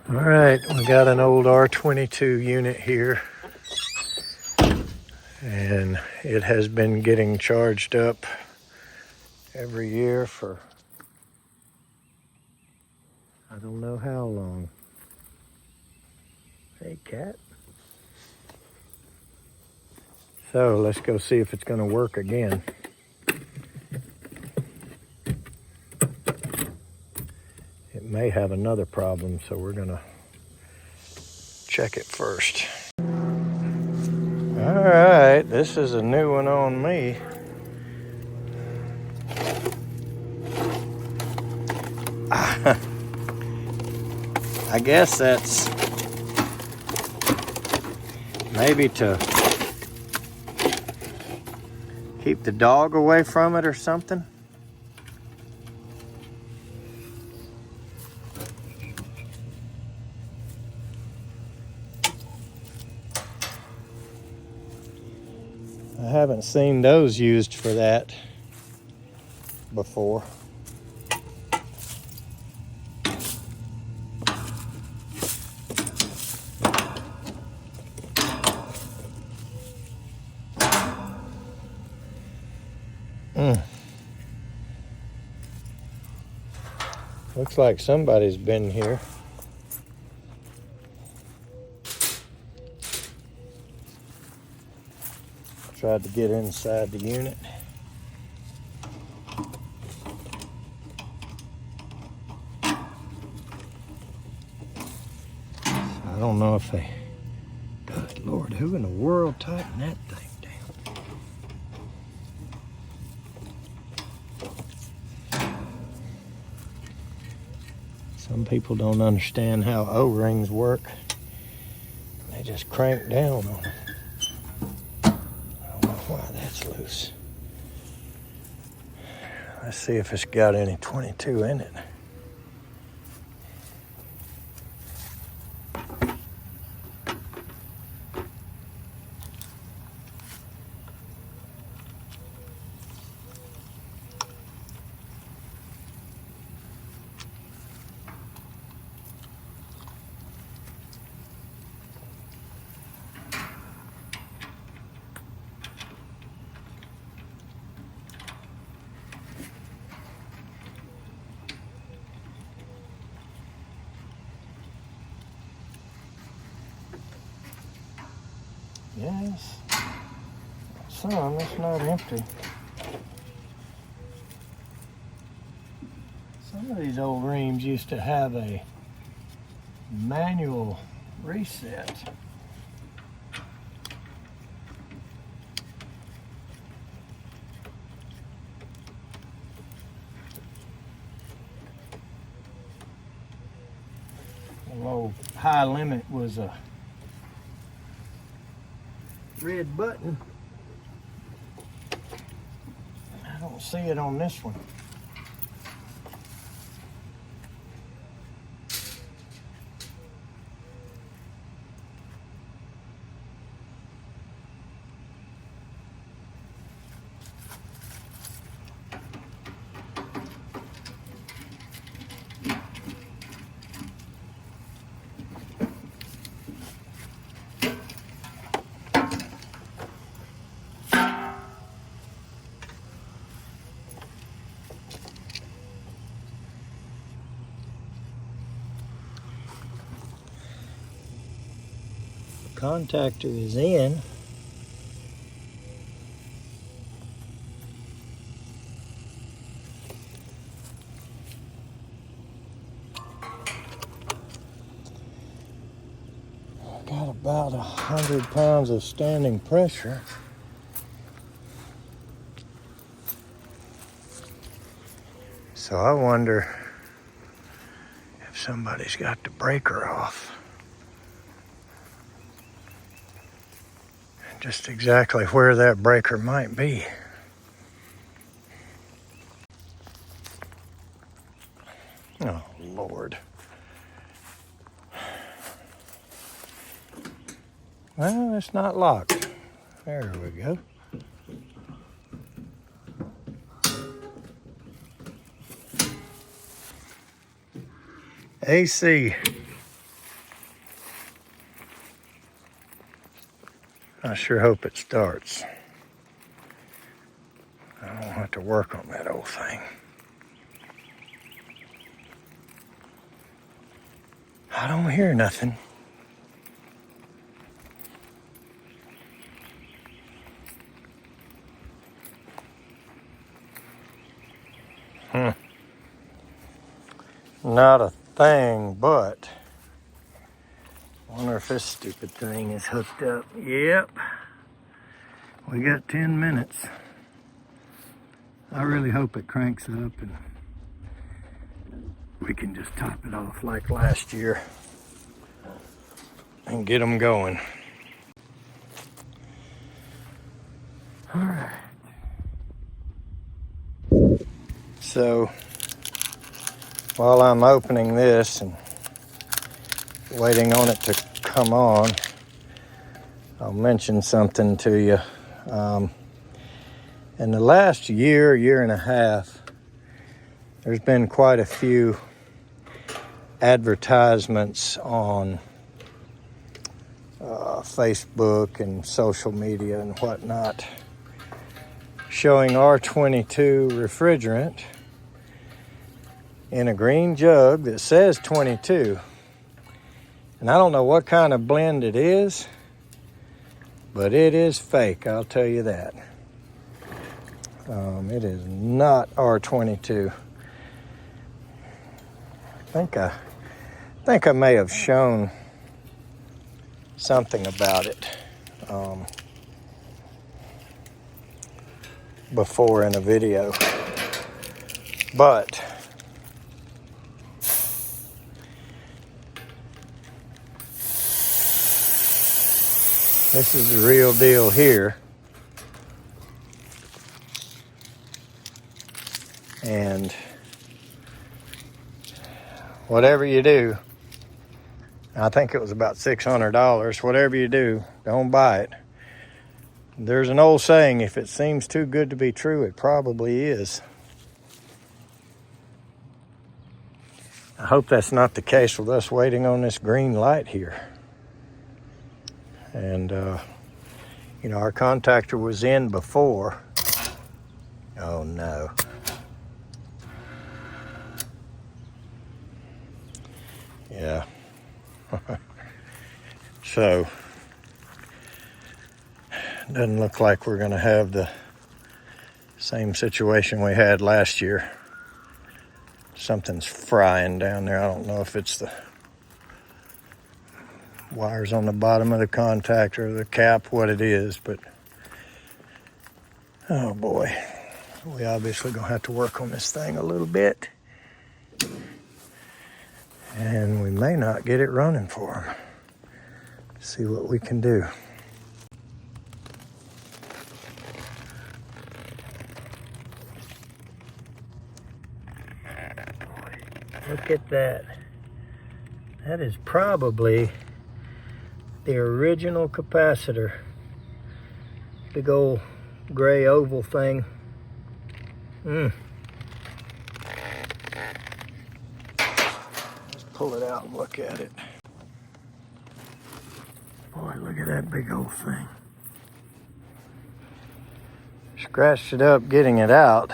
All right, we got an old R22 unit here, and it has been getting charged up every year for I don't know how long. Hey, cat. So let's go see if it's going to work again. It may have another problem, so we're going to check it first. All right, this is a new one on me. I guess that's maybe to keep the dog away from it or something. I haven't seen those used for that before. Looks like somebody's been here. Tried to get inside the unit. I don't know if they... Good Lord, who in the world tightened that thing down? Some people don't understand how O-rings work. They just crank down on it. I don't know why that's loose. Let's see if it's got any 22 in it. Yes, some, it's not empty. Some of these old Rheems used to have a manual reset. The low high limit was a red button. I don't see it on this one. Contactor is in. Got about 100 pounds of standing pressure. So I wonder if somebody's got the breaker off. Just exactly where that breaker might be. Oh, Lord. Well, it's not locked. There we go. AC I sure hope it starts. I don't have to work on that old thing. I don't hear nothing. Not a thing, but I wonder if this stupid thing is hooked up. Yep. We got 10 minutes. I really hope it cranks up and we can just top it off like last year and get them going. All right. So while I'm opening this and waiting on it to come on, I'll mention something to you. In the last year and a half, there's been quite a few advertisements on Facebook and social media and whatnot showing R22 refrigerant in a green jug that says 22. And I don't know what kind of blend it is, but it is fake, I'll tell you that. It is not R22. I think I may have shown something about it before in a video, but this is the real deal here. And whatever you do, I think it was about $600. Whatever you do, don't buy it. There's an old saying, if it seems too good to be true, it probably is. I hope that's not the case with us waiting on this green light here. And, our contactor was in before. Oh, no. Yeah. So, doesn't look like we're going to have the same situation we had last year. Something's frying down there. I don't know if it's the wires on the bottom of the contactor, the cap, what it is, but oh boy, we obviously going to have to work on this thing a little bit. And we may not get it running for them. See what we can do. Look at that. That is probably the original capacitor. Big old gray oval thing. Pull it out and look at it. Boy, look at that big old thing. Scratched it up getting it out.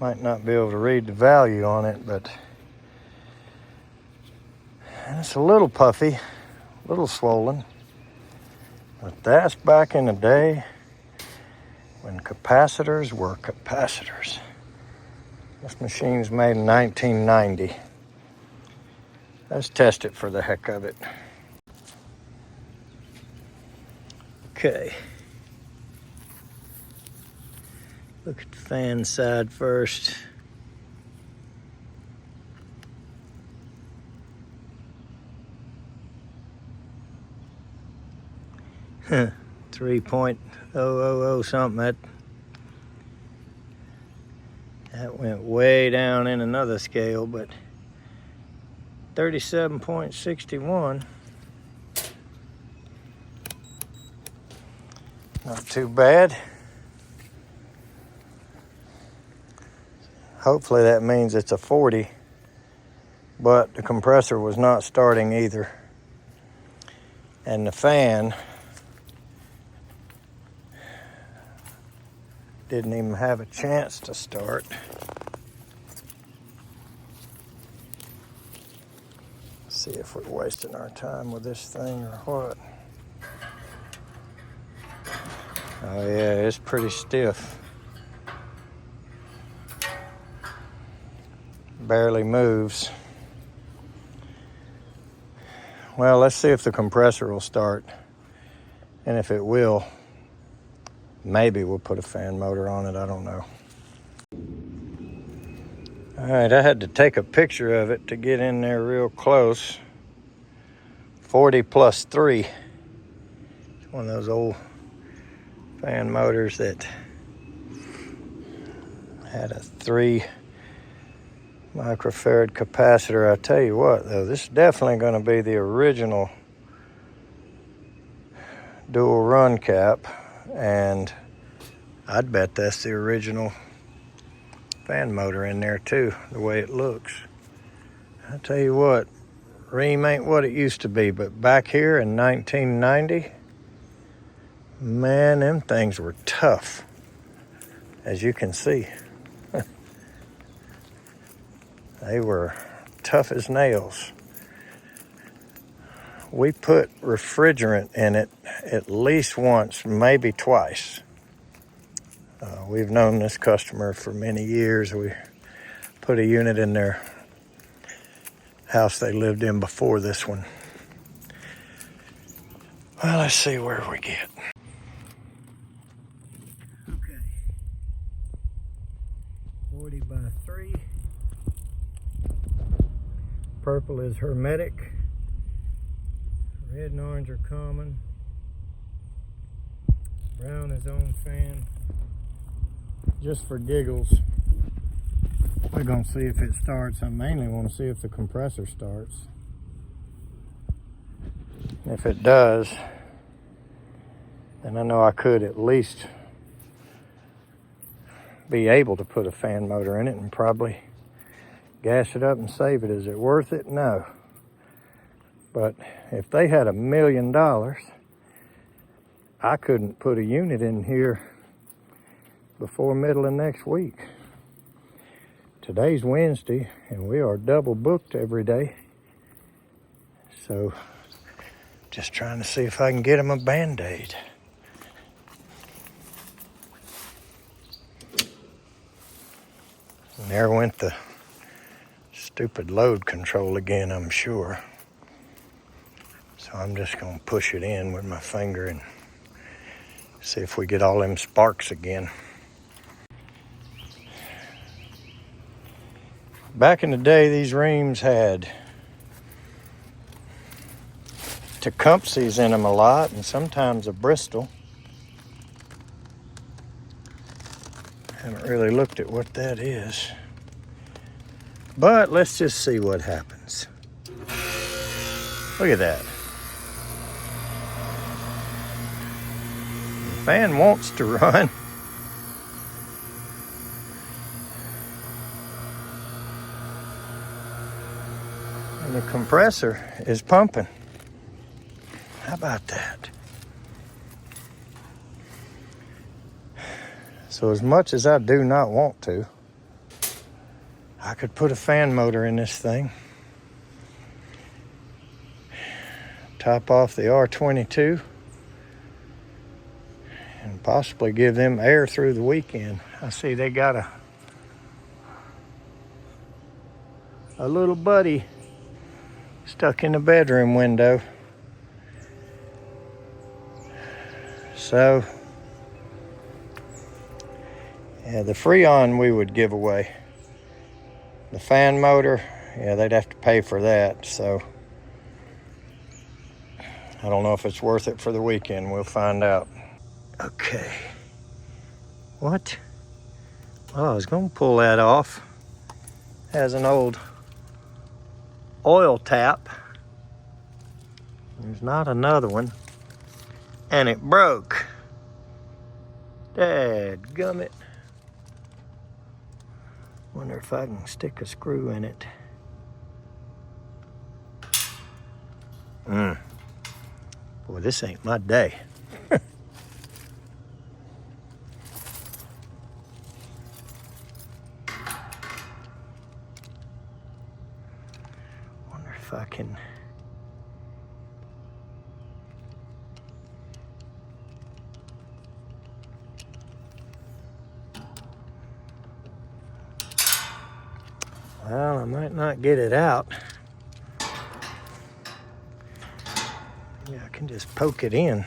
Might not be able to read the value on it, but it's a little puffy, a little swollen. But that's back in the day when capacitors were capacitors. This machine's made in 1990. Let's test it for the heck of it. Okay. Look at the fan side first. Huh. 3.000 something. That went way down in another scale, but 37.61. Not too bad. Hopefully that means it's a 40, but the compressor was not starting either. And the fan didn't even have a chance to start. See if we're wasting our time with this thing or what. Oh yeah, it's pretty stiff. Barely moves. Well, let's see if the compressor will start. And if it will, maybe we'll put a fan motor on it, I don't know. All right, I had to take a picture of it to get in there real close. 40 plus 3. It's one of those old fan motors that had a 3 microfarad capacitor. I tell you what, though, this is definitely going to be the original dual run cap, and I'd bet that's the original fan motor in there too, the way it looks. I tell you what, Rheem ain't what it used to be, but back here in 1990, man, them things were tough, as you can see. They were tough as nails. We put refrigerant in it at least once, maybe twice. We've known this customer for many years. We put a unit in their house they lived in before this one. Well, let's see where we get. Okay. 40 by 3. Purple is hermetic. Red and orange are common. Brown is on fan. Just for giggles, we're going to see if it starts. I mainly want to see if the compressor starts. If it does, then I know I could at least be able to put a fan motor in it and probably gas it up and save it. Is it worth it? No. But if they had $1 million, I couldn't put a unit in here before middle of next week. Today's Wednesday, and we are double booked every day. So, just trying to see if I can get them a Band-Aid. And there went the stupid load control again, I'm sure. So I'm just gonna push it in with my finger and see if we get all them sparks again. Back in the day, these Rheems had Tecumsehs in them a lot, and sometimes a Bristol. Haven't really looked at what that is. But let's just see what happens. Look at that. The fan wants to run. And the compressor is pumping. How about that? So as much as I do not want to, I could put a fan motor in this thing. Top off the R22 and possibly give them air through the weekend. I see they got a little buddy stuck in the bedroom window. So, yeah, the Freon we would give away. The fan motor, yeah, they'd have to pay for that. So, I don't know if it's worth it for the weekend. We'll find out. Okay. What? Well, I was going to pull that off. Has an old oil tap. There's not another one. And it broke. Dadgummit. Wonder if I can stick a screw in it. Boy, this ain't my day. if I can. Well, I might not get it out. Yeah, I can just poke it in.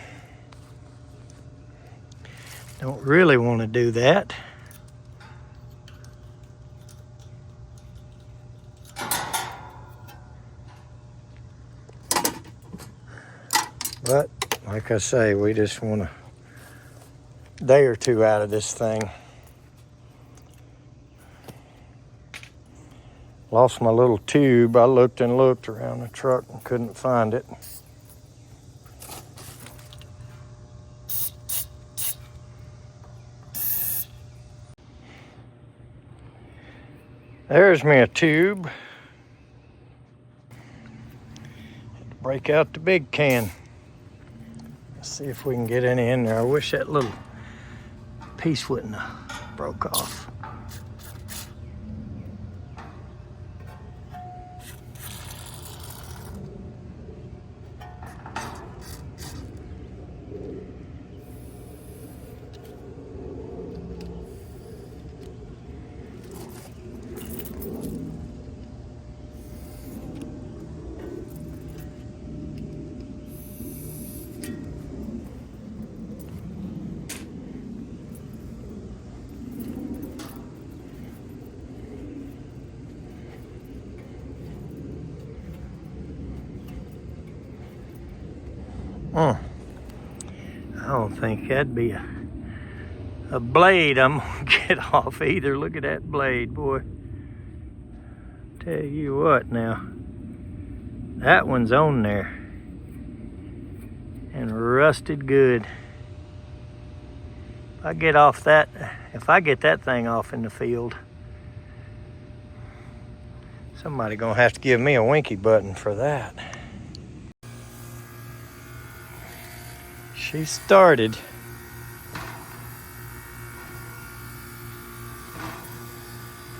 Don't really want to do that. But, like I say, we just want a day or two out of this thing. Lost my little tube. I looked and looked around the truck and couldn't find it. There's me a tube. Had to break out the big can. Let's see if we can get any in there. I wish that little piece wouldn't have broke off. I don't think that'd be a blade I'm gonna get off either. Look at that blade, boy. Tell you what now, that one's on there and rusted good. If I get that thing off in the field, somebody gonna have to give me a winky button for that. She started.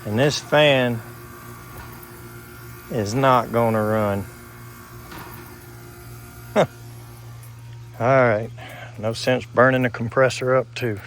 And this fan is not gonna run. All right, no sense burning the compressor up too.